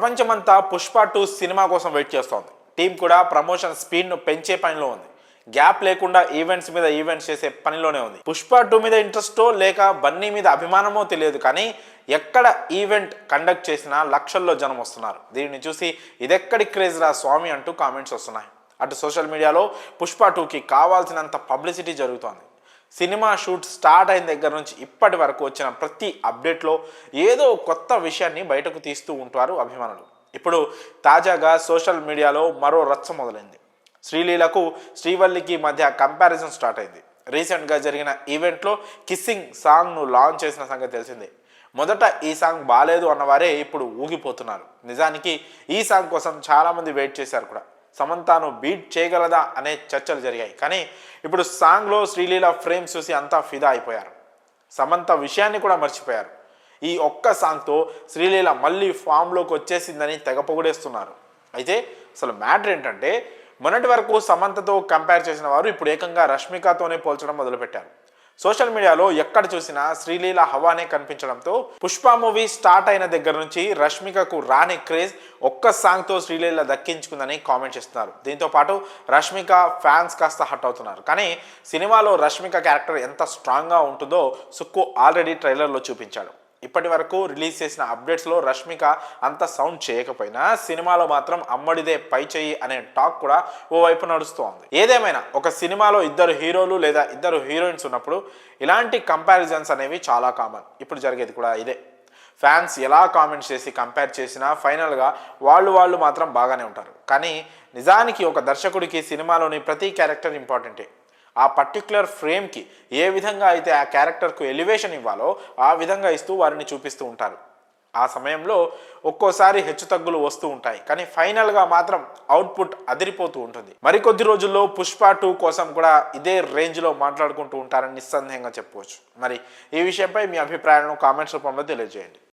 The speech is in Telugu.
ప్రపంచమంతా పుష్ప 2 సినిమా కోసం వెయిట్ చేస్తోంది. టీం కూడా ప్రమోషన్ స్పీడ్ను పెంచే పనిలో ఉంది. గ్యాప్ లేకుండా ఈవెంట్స్ మీద ఈవెంట్స్ చేసే పనిలోనే ఉంది. పుష్ప 2 మీద ఇంట్రెస్టో లేక బన్నీ మీద అభిమానమో తెలియదు, కానీ ఎక్కడ ఈవెంట్ కండక్ట్ చేసినా లక్షల్లో జనం వస్తున్నారు. దీనిని చూసి ఇదెక్కడి క్రేజ్ రా స్వామి అంటూ కామెంట్స్ వస్తున్నాయి. అటు సోషల్ మీడియాలో పుష్ప 2కి కావాల్సినంత పబ్లిసిటీ జరుగుతోంది. సినిమా షూట్ స్టార్ట్ అయిన దగ్గర నుంచి ఇప్పటి వరకు వచ్చిన ప్రతి అప్డేట్లో ఏదో కొత్త విషయాన్ని బయటకు తీస్తూ ఉంటారు అభిమానులు. ఇప్పుడు తాజాగా సోషల్ మీడియాలో మరో రచ్చ మొదలైంది. శ్రీలీలకు శ్రీవల్లికి మధ్య కంపారిజన్ స్టార్ట్ అయింది. రీసెంట్గా జరిగిన ఈవెంట్లో కిస్సింగ్ సాంగ్ను లాంచ్ చేసిన సంగతి తెలిసిందే. మొదట ఈ సాంగ్ బాగాలేదు అన్నవారే ఇప్పుడు ఊగిపోతున్నారు. నిజానికి ఈ సాంగ్ కోసం చాలామంది వెయిట్ చేశారు కూడా. సమంతను బీట్ చేయగలదా అనే చర్చలు జరిగాయి. కానీ ఇప్పుడు సాంగ్లో శ్రీలీల ఫ్రేమ్స్ చూసి అంతా ఫిదా అయిపోయారు. సమంత విషయాన్ని కూడా మర్చిపోయారు. ఈ ఒక్క సాంగ్తో శ్రీలీల మళ్ళీ ఫామ్లోకి వచ్చేసిందని తెగ పొగిడేస్తున్నారు. అయితే అసలు మ్యాటర్ ఏంటంటే, మొన్నటి వరకు సమంతతో కంపేర్ చేసిన వారు ఇప్పుడు ఏకంగా రష్మికతోనే పోల్చడం మొదలుపెట్టారు. సోషల్ మీడియాలో ఎక్కడ చూసినా శ్రీలీల హవానే కనిపించడంతో పుష్ప మూవీ స్టార్ట్ అయిన దగ్గర నుంచి రష్మికకు రాని క్రేజ్ ఒక్క సాంగ్తో శ్రీలీల దక్కించుకుందని కామెంట్ చేస్తున్నారు. దీంతో పాటు రష్మిక ఫ్యాన్స్ కాస్త హట్ అవుతున్నారు. కానీ సినిమాలో రష్మిక క్యారెక్టర్ ఎంత స్ట్రాంగ్గా ఉంటుందో సుక్కు ఆల్రెడీ ట్రైలర్లో చూపించాడు. ఇప్పటి వరకు రిలీజ్ చేసిన అప్డేట్స్లో రష్మిక అంత సౌండ్ చేయకపోయినా సినిమాలో మాత్రం అమ్మడిదే పై చెయ్యి అనే టాక్ కూడా ఓవైపు నడుస్తోంది. ఏదేమైనా ఒక సినిమాలో ఇద్దరు హీరోలు లేదా ఇద్దరు హీరోయిన్స్ ఉన్నప్పుడు ఇలాంటి కంపారిజన్స్ అనేవి చాలా కామన్. ఇప్పుడు జరిగేది కూడా ఇదే. ఫ్యాన్స్ ఎలా కామెంట్స్ చేసి కంపేర్ చేసినా ఫైనల్గా వాళ్ళు మాత్రం బాగానే ఉంటారు. కానీ నిజానికి ఒక దర్శకుడికి సినిమాలోని ప్రతి క్యారెక్టర్ ఇంపార్టెంటే. ఆ పర్టిక్యులర్ ఫ్రేమ్కి ఏ విధంగా అయితే ఆ క్యారెక్టర్కు ఎలివేషన్ ఇవ్వాలో ఆ విధంగా ఇస్తూ వారిని చూపిస్తూ ఉంటారు. ఆ సమయంలో ఒక్కోసారి హెచ్చుతగ్గులు వస్తూ ఉంటాయి, కానీ ఫైనల్గా మాత్రం అవుట్పుట్ అదిరిపోతూ ఉంటుంది. మరికొద్ది రోజుల్లో పుష్ప 2 కోసం కూడా ఇదే రేంజ్లో మాట్లాడుకుంటూ ఉంటారని నిస్సందేహంగా చెప్పుకోవచ్చు. మరి ఈ విషయంపై మీ అభిప్రాయాలను కామెంట్స్ రూపంలో తెలియజేయండి.